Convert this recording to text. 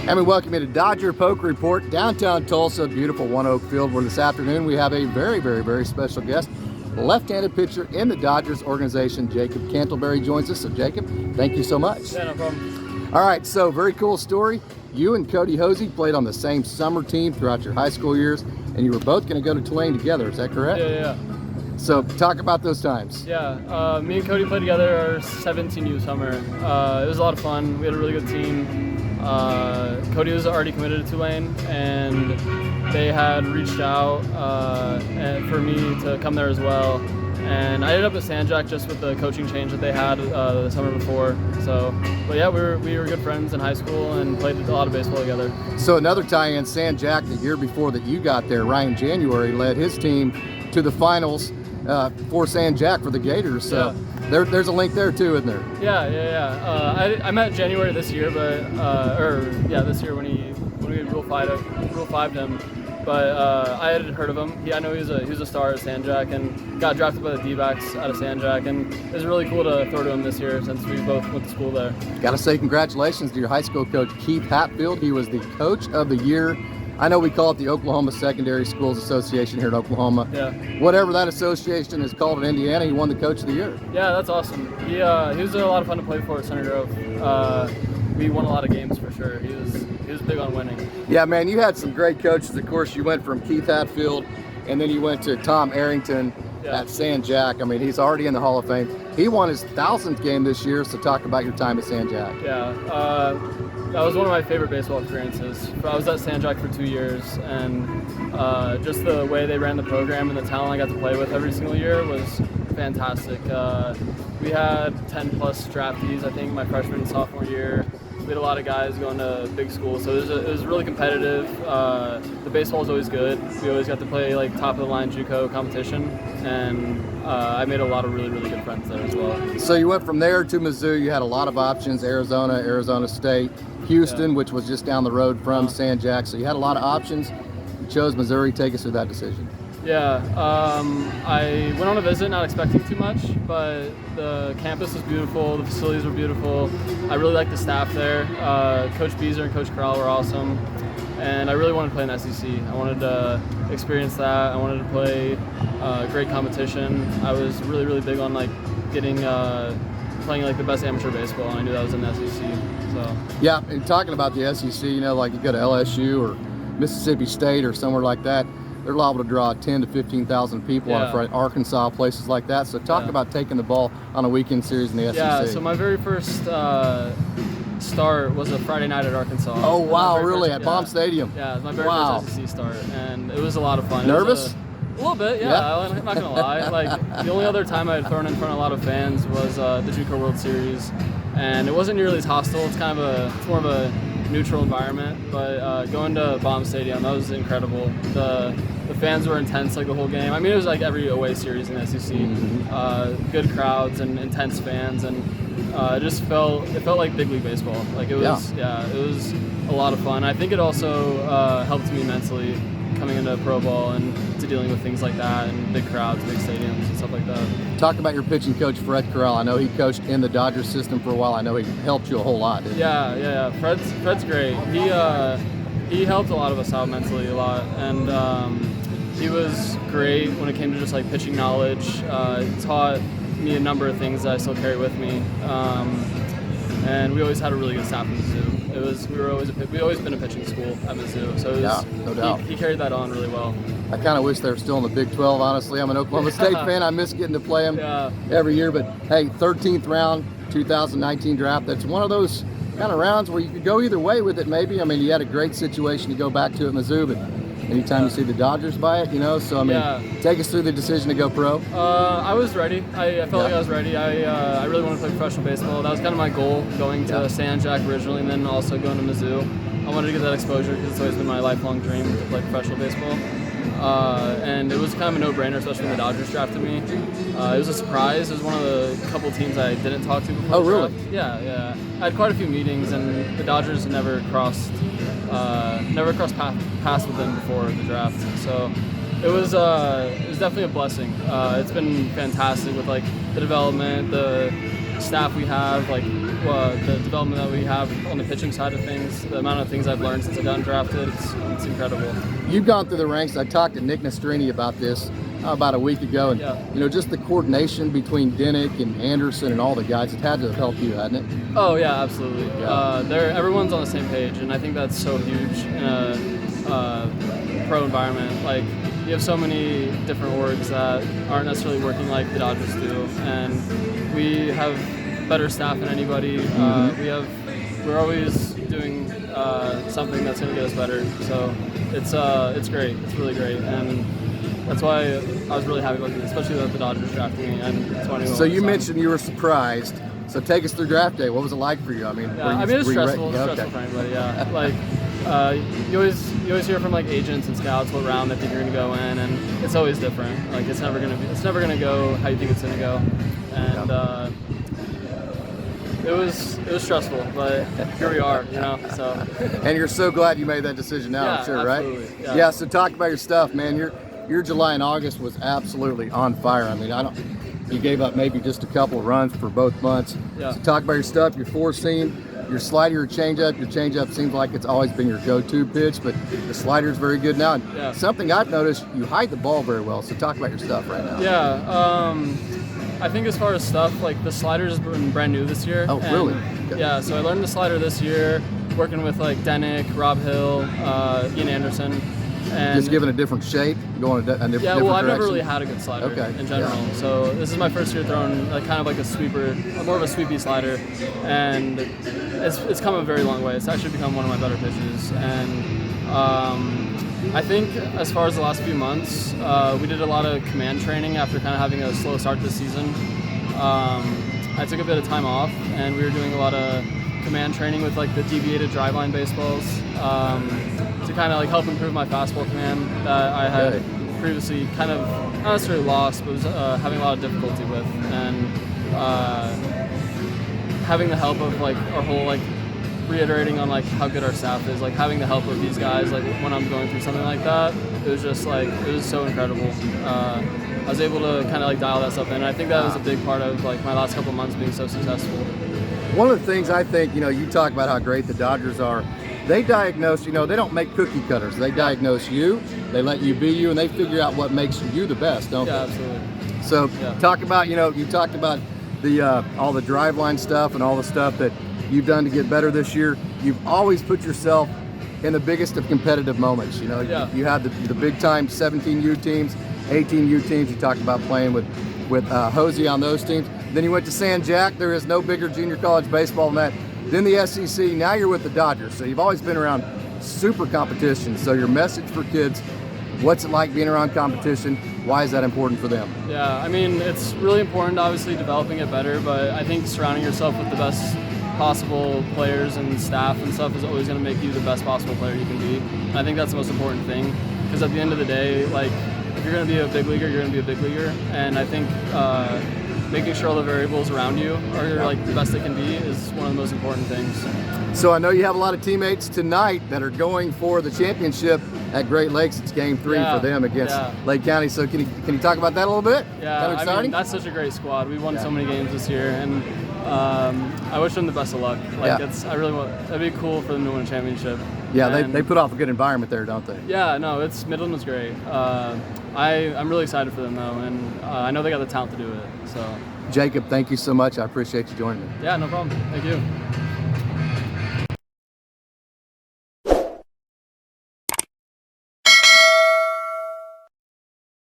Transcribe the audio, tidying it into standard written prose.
And we welcome you to Dodger Poker Report, downtown Tulsa, beautiful One Oak Field, where this afternoon we have a very, very, very special guest. Left-handed pitcher in the Dodgers organization, Jacob Cantleberry, joins us. So Jacob, thank you so much. Yeah, no problem. All right, so very cool story. You and Cody Hosey played on the same summer team throughout your high school years, and you were both going to go to Tulane together. Is that correct? Yeah. So talk about those times. Yeah, me and Cody played together our 17U summer. It was a lot of fun. We had a really good team. Cody was already committed to Tulane, and they had reached out for me to come there as well. And I ended up at San Jac just with the coaching change that they had the summer before. So, but yeah, we were good friends in high school and played a lot of baseball together. So another tie-in, San Jac, the year before that you got there, Ryan January led his team to the finals for San Jac for the Gators. So there's a link there too, isn't there? Yeah. I met January this year, but this year when we Rule 5'd him. But I had heard of him. I know he was a star at San Jac and got drafted by the D-backs out of San Jac, and it was really cool to throw to him this year since we both went to school there. Got to say congratulations to your high school coach, Keith Hatfield. He was the coach of the year. I know we call it the Oklahoma Secondary Schools Association here in Oklahoma. Yeah. Whatever that association is called in Indiana, he won the coach of the year. Yeah, that's awesome. He was a lot of fun to play for at Center Grove. We won a lot of games for sure. He was big on winning. Yeah, man, you had some great coaches. Of course, you went from Keith Hatfield, and then you went to Tom Arrington at San Jac. I mean, he's already in the Hall of Fame. He won his 1,000th game this year, so talk about your time at San Jac. Yeah, that was one of my favorite baseball experiences. I was at San Jac for 2 years, and just the way they ran the program and the talent I got to play with every single year was fantastic. We had 10 plus draftees, I think, my freshman and sophomore year. We had a lot of guys going to big schools, so it was really competitive. The baseball was always good. We always got to play like top of the line JUCO competition, and I made a lot of really, really good friends there as well. So you went from there to Mizzou. You had a lot of options: Arizona, Arizona State, Houston, which was just down the road from San Jac. So you had a lot of options. You chose Missouri. Take us through that decision. Yeah, I went on a visit not expecting too much, but the campus was beautiful, the facilities were beautiful. I really liked the staff there. Coach Beezer and Coach Corral were awesome, and I really wanted to play in SEC. I wanted to experience that. I wanted to play great competition. I was really, really big on playing like the best amateur baseball, and I knew that was in the SEC. So yeah, and talking about the SEC, you know, like you go to LSU or Mississippi State or somewhere like that, they're liable to draw 10 to 15,000 people on a Friday. Arkansas, places like that. So talk about taking the ball on a weekend series in the SEC. Yeah, so my very first start was a Friday night at Arkansas. Oh, wow, really? At Baum Stadium? Yeah, it was my very first SEC start, and it was a lot of fun. Nervous? A little bit, yeah. I'm not gonna lie. Like the only other time I had thrown in front of a lot of fans was the JUCO World Series, and it wasn't nearly as hostile. It's more of a neutral environment, but going to Baum Stadium, that was incredible. The fans were intense like the whole game. I mean, it was like every away series in the SEC. Good crowds and intense fans, and it felt like big league baseball. Like it was, it was a lot of fun. I think it also helped me mentally coming into pro ball and to dealing with things like that and big crowds, big stadiums and stuff like that. Talk about your pitching coach, Fred Corral. I know he coached in the Dodgers system for a while. I know he helped you a whole lot, didn't he? Yeah. Fred's great. He helped a lot of us out mentally a lot, and he was great when it came to just like pitching knowledge. He taught me a number of things that I still carry with me, and we always had a really good staff at Mizzou. We always been a pitching school at Mizzou, so no doubt. He carried that on really well. I kind of wish they were still in the Big 12, honestly. I'm an Oklahoma State fan. I miss getting to play them every year. But, hey, 13th round, 2019 draft, that's one of those kind of rounds where you could go either way with it maybe. I mean, you had a great situation to go back to at Mizzou, but anytime you see the Dodgers buy it, you know. So, I mean, take us through the decision to go pro. I was ready. I felt like I was ready. I really wanted to play professional baseball. That was kind of my goal, going to San Jac originally and then also going to Mizzou. I wanted to get that exposure because it's always been my lifelong dream to play professional baseball. And it was kind of a no-brainer, especially when the Dodgers drafted me. It was a surprise. It was one of the couple teams I didn't talk to before. Oh, really? Yeah. I had quite a few meetings, and the Dodgers never crossed paths with them before the draft. So It was definitely a blessing. It's been fantastic with like the development, the staff we have, like the development that we have on the pitching side of things. The amount of things I've learned since I got drafted, it's incredible. You've gone through the ranks. I talked to Nick Nastrini about this about a week ago, and you know, just the coordination between Dinnick and Anderson and all the guys, it had to have helped you, hadn't it? Oh yeah, absolutely. Everyone's on the same page, and I think that's so huge in a pro environment. Like, you have so many different orgs that aren't necessarily working like the Dodgers do, and we have better staff than anybody. We're always doing something that's going to get us better. So it's great. It's really great, and that's why I was really happy about it, especially that the Dodgers drafted me. And so you mentioned you were surprised. So take us through draft day. What was it like for you? I mean, it's stressful. It's stressful for anybody. Yeah, like you always hear from like agents and scouts what round they think you're gonna go in, and it's always different. Like it's never gonna go how you think it's gonna go, and it was stressful, but here we are, you know. So. And you're so glad you made that decision now, I'm sure, absolutely. Right? Yeah. So talk about your stuff, man. Your July and August was absolutely on fire. I mean, you gave up maybe just a couple of runs for both months. Yeah. So talk about your stuff, your four seam, your slider, your changeup. Your changeup seems like it's always been your go-to pitch, but the slider is very good now. And something I've noticed, you hide the ball very well. So talk about your stuff right now. Yeah. I think as far as stuff, like the slider's been brand new this year. Oh, really? Okay. Yeah, so I learned the slider this year, working with like Dinnick, Rob Hill, Ian Anderson. And just giving a different shape, going a different well, I've direction. never really had a good slider in general. Yeah. So this is my first year throwing kind of like a sweeper, more of a sweepy slider, and it's come a very long way. It's actually become one of my better pitches, and I think as far as the last few months, we did a lot of command training after kind of having a slow start this season. I took a bit of time off, and we were doing a lot of command training with like the deviated driveline baseballs to kind of like help improve my fastball command that I had previously kind of not necessarily lost, but was having a lot of difficulty with, and having the help of like our whole like reiterating on like how good our staff is, like having the help of these guys, like when I'm going through something like that, it was just like, it was so incredible. I was able to kind of like dial that stuff in, and I think that was a big part of like my last couple of months being so successful. One of the things I think, you know, you talk about how great the Dodgers are. They diagnose, you know, they don't make cookie cutters. They diagnose you, they let you be you, and they figure out what makes you the best, don't they? Yeah, absolutely. So talk about, you know, you talked about the all the driveline stuff and all the stuff that you've done to get better this year. You've always put yourself in the biggest of competitive moments. You know, you had the big time 17U teams, 18U teams. You talked about playing with Hosey on those teams. Then you went to San Jac. There is no bigger junior college baseball than that. Then the SEC. Now you're with the Dodgers. So you've always been around super competition. So your message for kids, what's it like being around competition? Why is that important for them? Yeah, I mean, it's really important, obviously, developing it better, but I think surrounding yourself with the best possible players and staff and stuff is always going to make you the best possible player you can be. And I think that's the most important thing, because at the end of the day, like, if you're going to be a big leaguer, you're going to be a big leaguer. And I think making sure all the variables around you are like the best they can be is one of the most important things. So I know you have a lot of teammates tonight that are going for the championship at Great Lakes. It's game 3 for them against Lake County. So can you talk about that a little bit? Yeah, kind of exciting? I mean, that's such a great squad. We won so many games this year, and I wish them the best of luck. Like I really want. That'd be cool for them to win a championship. Yeah, they put off a good environment there, don't they? Yeah, no, Midland was great. I'm really excited for them though, and I know they got the talent to do it. So. Jacob, thank you so much. I appreciate you joining me. Yeah, no problem. Thank you.